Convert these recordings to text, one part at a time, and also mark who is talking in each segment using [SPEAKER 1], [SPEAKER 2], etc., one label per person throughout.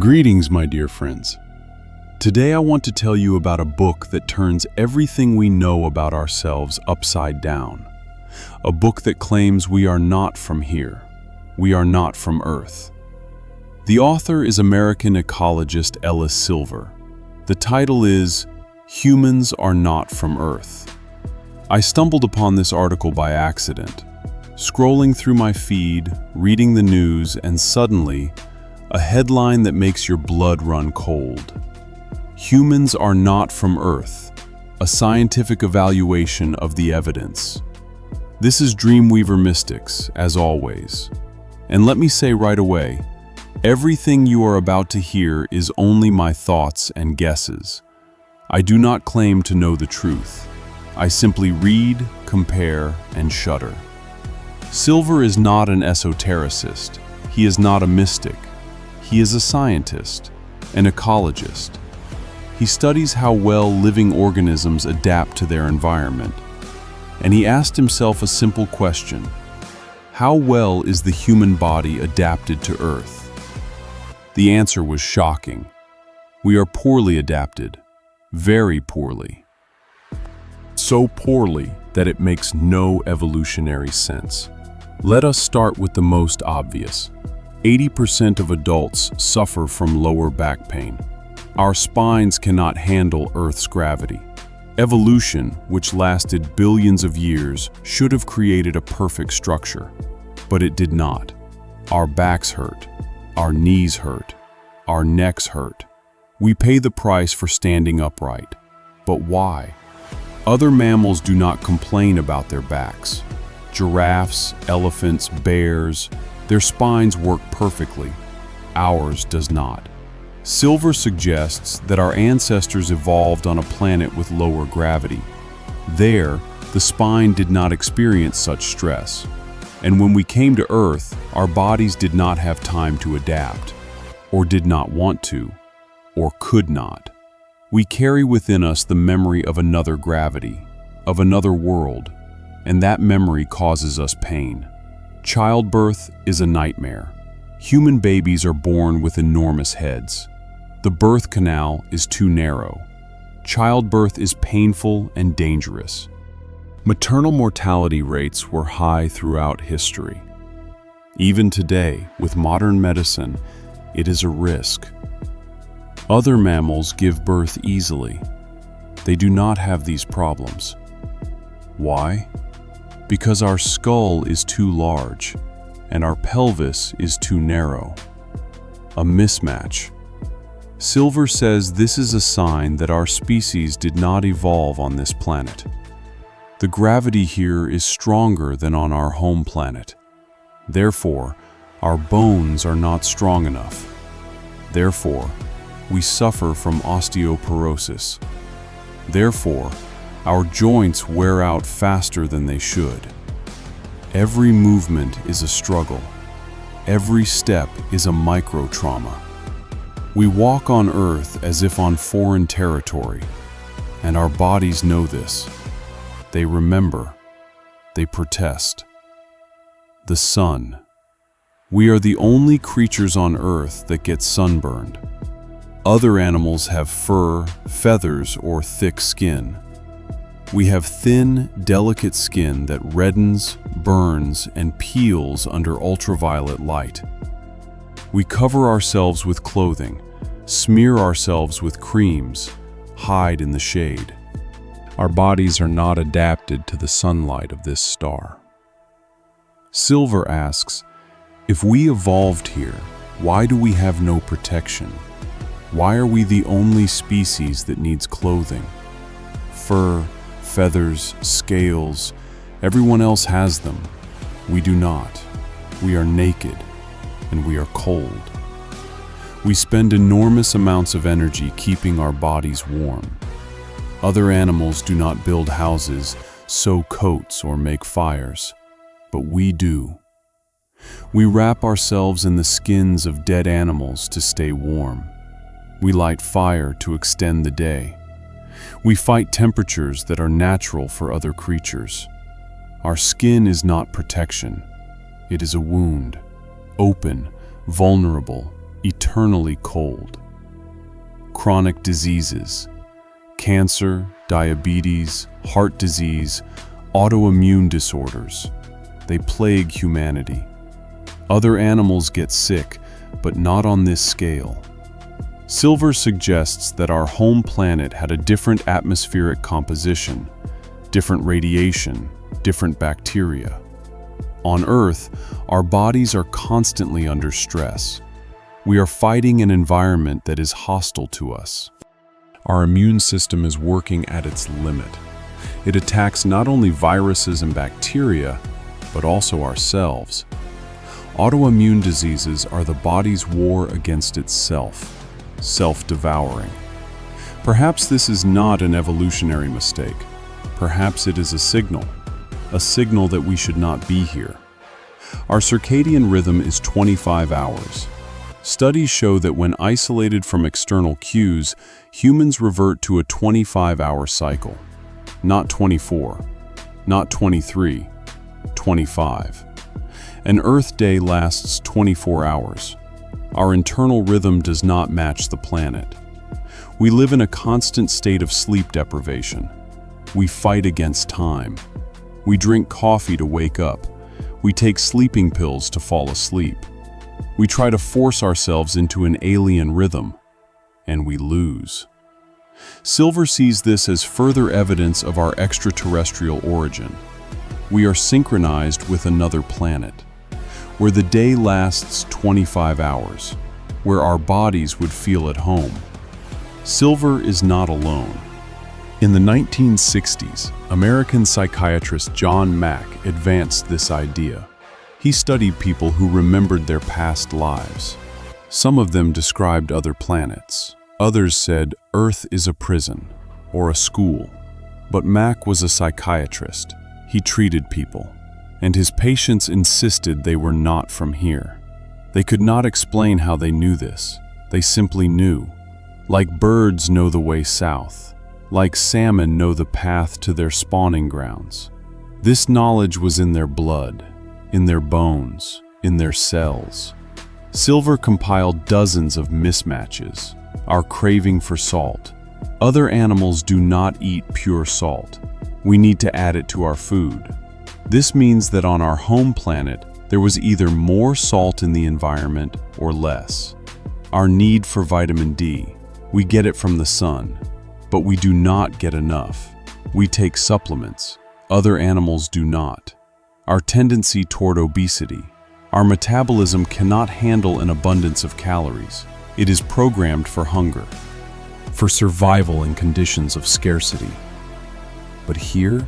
[SPEAKER 1] Greetings, my dear friends. Today I want to tell you about a book that turns everything we know about ourselves upside down. A book that claims we are not from here. We are not from Earth. The author is American ecologist Ellis Silver. The title is Humans Are Not from Earth. I stumbled upon this article by accident, scrolling through my feed, reading the news, and suddenly, a headline that makes your blood run cold. Humans are not from Earth, a scientific evaluation of the evidence. This is Dreamweaver Mystics, as always. And let me say right away, everything you are about to hear is only my thoughts and guesses. I do not claim to know the truth. I simply read, compare, and shudder. Silver is not an esotericist. He is not a mystic. He is a scientist, an ecologist. He studies how well living organisms adapt to their environment. And he asked himself a simple question: how well is the human body adapted to Earth? The answer was shocking. We are poorly adapted, very poorly. So poorly that it makes no evolutionary sense. Let us start with the most obvious. 80% of adults suffer from lower back pain. Our spines cannot handle Earth's gravity. Evolution, which lasted billions of years, should have created a perfect structure, but it did not. Our backs hurt, our knees hurt, our necks hurt. We pay the price for standing upright. But why? Other mammals do not complain about their backs. Giraffes, elephants, bears, their spines work perfectly. Ours does not. Silver suggests that our ancestors evolved on a planet with lower gravity. There, the spine did not experience such stress. And when we came to Earth, our bodies did not have time to adapt, or did not want to, or could not. We carry within us the memory of another gravity, of another world, and that memory causes us pain. Childbirth is a nightmare. Human babies are born with enormous heads. The birth canal is too narrow. Childbirth is painful and dangerous. Maternal mortality rates were high throughout history. Even today, with modern medicine, it is a risk. Other mammals give birth easily. They do not have these problems. Why? Because our skull is too large and our pelvis is too narrow. A mismatch. Silver says this is a sign that our species did not evolve on this planet. The gravity here is stronger than on our home planet. Therefore, our bones are not strong enough. Therefore, we suffer from osteoporosis. Therefore, our joints wear out faster than they should. Every movement is a struggle. Every step is a micro-trauma. We walk on Earth as if on foreign territory, and our bodies know this. They remember. They protest. The sun. We are the only creatures on Earth that get sunburned. Other animals have fur, feathers, or thick skin. We have thin, delicate skin that reddens, burns, and peels under ultraviolet light. We cover ourselves with clothing, smear ourselves with creams, hide in the shade. Our bodies are not adapted to the sunlight of this star. Silver asks, if we evolved here, why do we have no protection? Why are we the only species that needs clothing? Fur, feathers, scales, everyone else has them. We do not. We are naked, and we are cold. We spend enormous amounts of energy keeping our bodies warm. Other animals do not build houses, sew coats, or make fires, but we do. We wrap ourselves in the skins of dead animals to stay warm. We light fire to extend the day. We fight temperatures that are natural for other creatures. Our skin is not protection. It is a wound, open, vulnerable, eternally cold. Chronic diseases, cancer, diabetes, heart disease, autoimmune disorders, they plague humanity. Other animals get sick, but not on this scale. Silver suggests that our home planet had a different atmospheric composition, different radiation, different bacteria. On Earth, our bodies are constantly under stress. We are fighting an environment that is hostile to us. Our immune system is working at its limit. It attacks not only viruses and bacteria, but also ourselves. Autoimmune diseases are the body's war against itself, self-devouring. Perhaps this is not an evolutionary mistake. Perhaps it is a signal that we should not be here. Our circadian rhythm is 25 hours. Studies show that when isolated from external cues, humans revert to a 25-hour cycle. Not 24, not 23, 25. An Earth day lasts 24 hours. Our internal rhythm does not match the planet. We live in a constant state of sleep deprivation. We fight against time. We drink coffee to wake up. We take sleeping pills to fall asleep. We try to force ourselves into an alien rhythm, and we lose. Silver sees this as further evidence of our extraterrestrial origin. We are synchronized with another planet, where the day lasts 25 hours, where our bodies would feel at home. Silver is not alone. In the 1960s, American psychiatrist John Mack advanced this idea. He studied people who remembered their past lives. Some of them described other planets. Others said Earth is a prison or a school. But Mack was a psychiatrist. He treated people, and his patients insisted they were not from here. They could not explain how they knew this. They simply knew. Like birds know the way south. Like salmon know the path to their spawning grounds. This knowledge was in their blood, in their bones, in their cells. Silver compiled dozens of mismatches, our craving for salt. Other animals do not eat pure salt. We need to add it to our food. This means that on our home planet, there was either more salt in the environment or less. Our need for vitamin D, we get it from the sun, but we do not get enough. We take supplements. Other animals do not. Our tendency toward obesity. Our metabolism cannot handle an abundance of calories. It is programmed for hunger, for survival in conditions of scarcity. But here,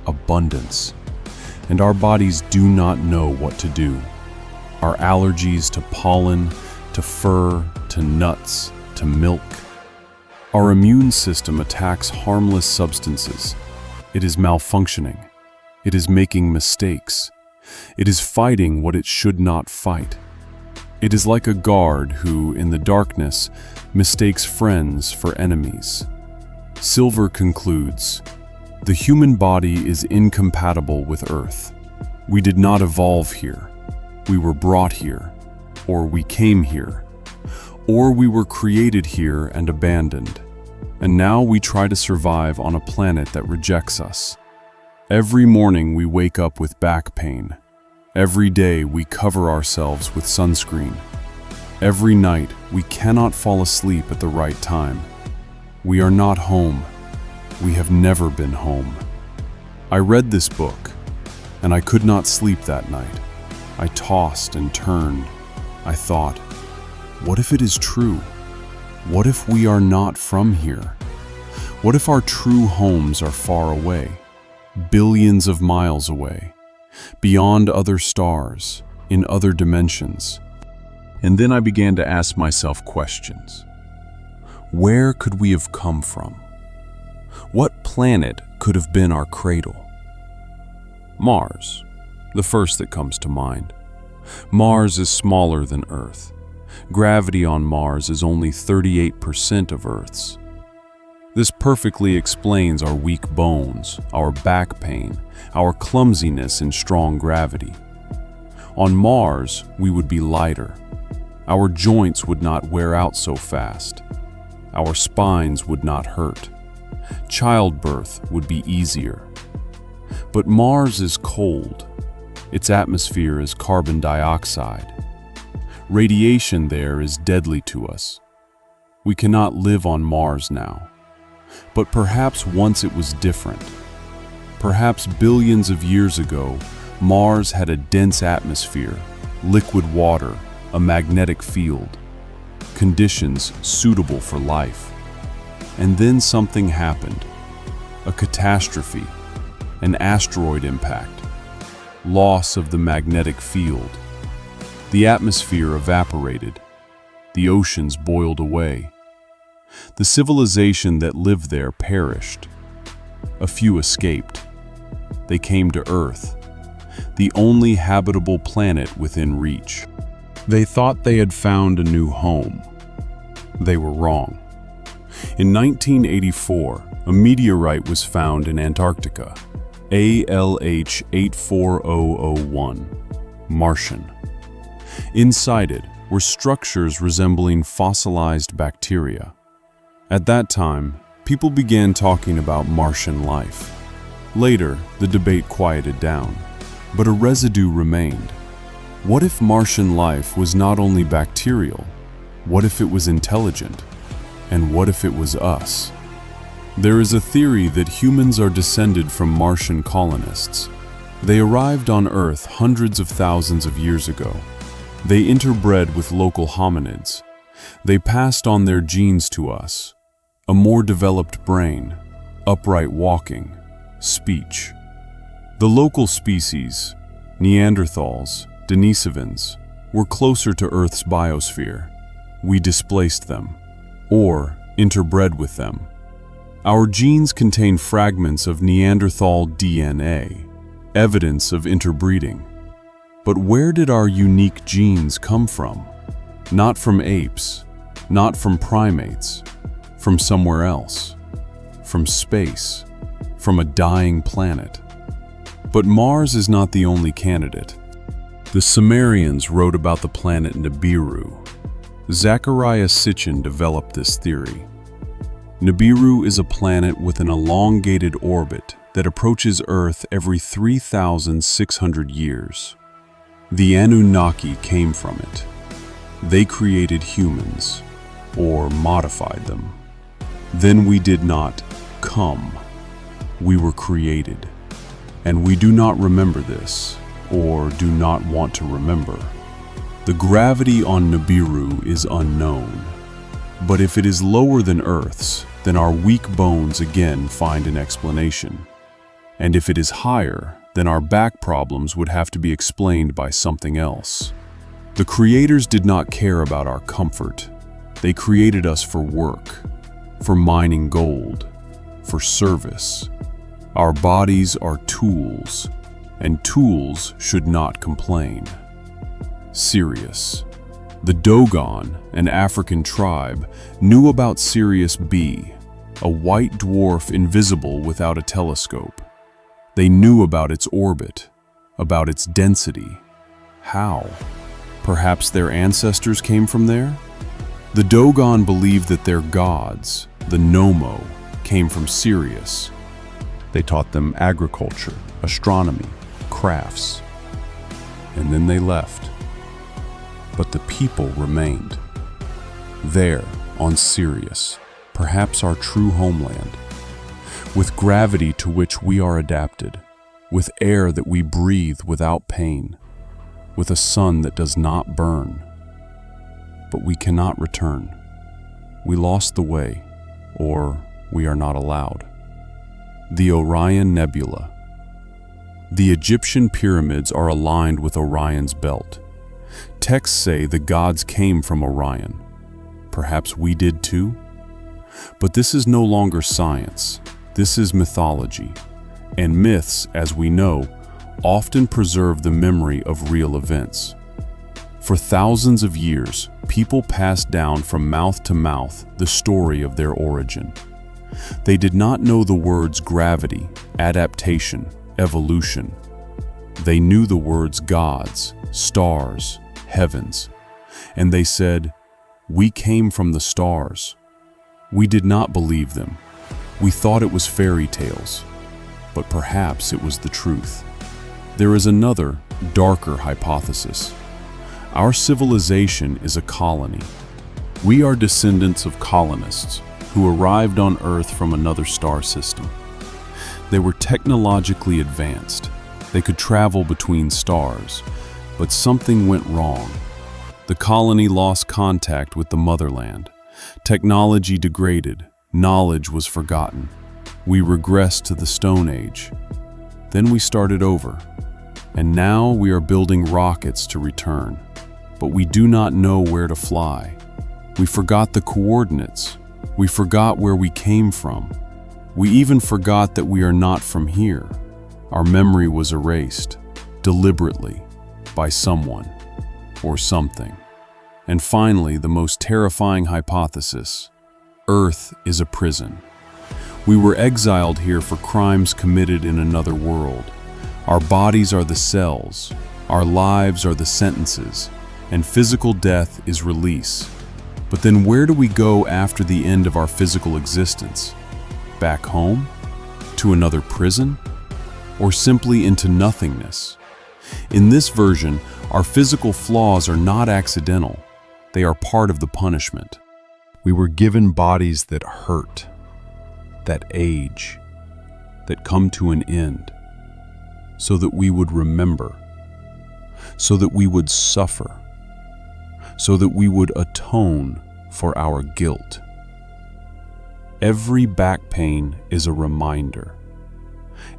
[SPEAKER 1] abundance. And our bodies do not know what to do. Our allergies to pollen, to fur, to nuts, to milk. Our immune system attacks harmless substances. It is malfunctioning. It is making mistakes. It is fighting what it should not fight. It is like a guard who, in the darkness, mistakes friends for enemies. Silver concludes, the human body is incompatible with Earth. We did not evolve here. We were brought here, or we came here, or we were created here and abandoned. And now we try to survive on a planet that rejects us. Every morning we wake up with back pain. Every day we cover ourselves with sunscreen. Every night we cannot fall asleep at the right time. We are not home. We have never been home. I read this book, and I could not sleep that night. I tossed and turned. I thought, what if it is true? What if we are not from here? What if our true homes are far away, billions of miles away, beyond other stars, in other dimensions? And then I began to ask myself questions. Where could we have come from? What planet could have been our cradle? Mars, the first that comes to mind. Mars is smaller than Earth. Gravity on Mars is only 38% of Earth's. This perfectly explains our weak bones, our back pain, our clumsiness in strong gravity. On Mars, we would be lighter. Our joints would not wear out so fast. Our spines would not hurt. Childbirth would be easier. But Mars is cold. Its atmosphere is carbon dioxide. Radiation there is deadly to us. We cannot live on Mars now. But perhaps once it was different. Perhaps billions of years ago, Mars had a dense atmosphere, liquid water, a magnetic field, conditions suitable for life. And then something happened. A catastrophe, an asteroid impact, loss of the magnetic field. The atmosphere evaporated. The oceans boiled away. The civilization that lived there perished. A few escaped. They came to Earth, the only habitable planet within reach. They thought they had found a new home. They were wrong. In 1984, a meteorite was found in Antarctica, ALH 84001, Martian. Inside it were structures resembling fossilized bacteria. At that time, people began talking about Martian life. Later, the debate quieted down, but a residue remained. What if Martian life was not only bacterial? What if it was intelligent? And what if it was us? There is a theory that humans are descended from Martian colonists. They arrived on Earth hundreds of thousands of years ago. They interbred with local hominids. They passed on their genes to us. A more developed brain, upright walking, speech. The local species, Neanderthals, Denisovans, were closer to Earth's biosphere. We displaced them, or interbred with them. Our genes contain fragments of Neanderthal DNA, evidence of interbreeding. But where did our unique genes come from? Not from apes, not from primates, from somewhere else, from space, from a dying planet. But Mars is not the only candidate. The Sumerians wrote about the planet Nibiru. Zecharia Sitchin developed this theory. Nibiru is a planet with an elongated orbit that approaches Earth every 3,600 years. The Anunnaki came from it. They created humans, or modified them. Then we did not come. We were created. And we do not remember this, or do not want to remember. The gravity on Nibiru is unknown. But if it is lower than Earth's, then our weak bones again find an explanation. And if it is higher, then our back problems would have to be explained by something else. The creators did not care about our comfort. They created us for work, for mining gold, for service. Our bodies are tools, and tools should not complain. Sirius. The Dogon, an African tribe, knew about Sirius B, a white dwarf invisible without a telescope. They knew about its orbit, about its density. How? Perhaps their ancestors came from there? The Dogon believed that their gods, the Nomo, came from Sirius. They taught them agriculture, astronomy, crafts. And then they left. But the people remained. There, on Sirius, perhaps our true homeland, with gravity to which we are adapted, with air that we breathe without pain, with a sun that does not burn. But we cannot return. We lost the way, or we are not allowed. The Orion Nebula. The Egyptian pyramids are aligned with Orion's belt. Texts say the gods came from Orion. Perhaps we did too? But this is no longer science. This is mythology. And myths, as we know, often preserve the memory of real events. For thousands of years, people passed down from mouth to mouth the story of their origin. They did not know the words gravity, adaptation, evolution. They knew the words gods, stars, heavens, And they said, "We came from the stars." We did not believe them. We thought it was fairy tales, but perhaps it was the truth. There is another, darker hypothesis. Our civilization is a colony. We are descendants of colonists who arrived on Earth from another star system. They were technologically advanced. They could travel between stars, but something went wrong. The colony lost contact with the motherland. Technology degraded. Knowledge was forgotten. We regressed to the Stone Age. Then we started over. And now we are building rockets to return. But we do not know where to fly. We forgot the coordinates. We forgot where we came from. We even forgot that we are not from here. Our memory was erased, deliberately, by someone or something. And finally, the most terrifying hypothesis: Earth is a prison. We were exiled here for crimes committed in another world. Our bodies are the cells, our lives are the sentences, and physical death is release. But then where do we go after the end of our physical existence? Back home? To another prison? Or simply into nothingness? In this version, our physical flaws are not accidental. They are part of the punishment. We were given bodies that hurt, that age, that come to an end, so that we would remember, so that we would suffer, so that we would atone for our guilt. Every back pain is a reminder.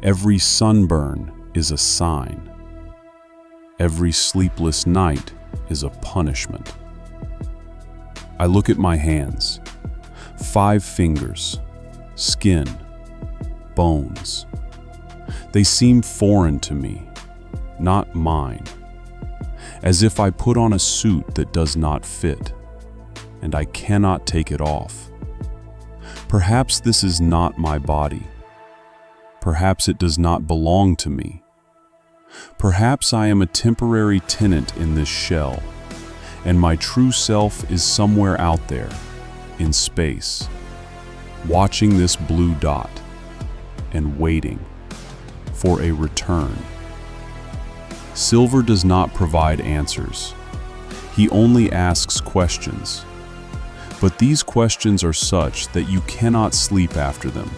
[SPEAKER 1] Every sunburn is a sign. Every sleepless night is a punishment. I look at my hands. 5 fingers, skin, bones. They seem foreign to me, not mine. As if I put on a suit that does not fit, and I cannot take it off. Perhaps this is not my body. Perhaps it does not belong to me. Perhaps I am a temporary tenant in this shell, and my true self is somewhere out there, in space, watching this blue dot, and waiting for a return. Silver does not provide answers. He only asks questions. But these questions are such that you cannot sleep after them.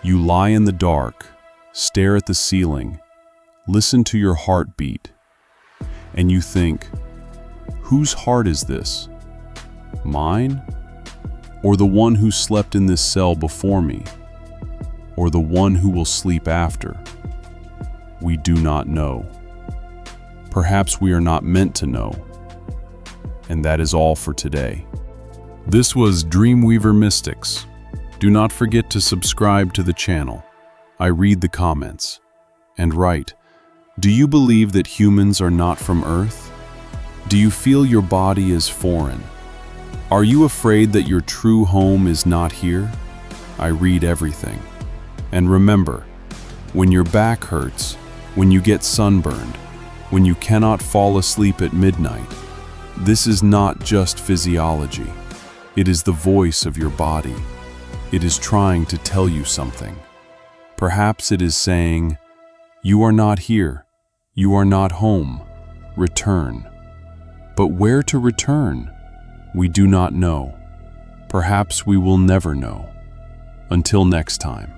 [SPEAKER 1] You lie in the dark, stare at the ceiling, listen to your heartbeat, and you think, whose heart is this? Mine? Or the one who slept in this cell before me? Or the one who will sleep after? We do not know. Perhaps we are not meant to know. And that is all for today. This was Dreamweaver Mystics. Do not forget to subscribe to the channel. I read the comments. And write, do you believe that humans are not from Earth? Do you feel your body is foreign? Are you afraid that your true home is not here? I read everything. And remember, when your back hurts, when you get sunburned, when you cannot fall asleep at midnight, this is not just physiology. It is the voice of your body. It is trying to tell you something. Perhaps it is saying, you are not here. You are not home. Return. But where to return? We do not know. Perhaps we will never know. Until next time.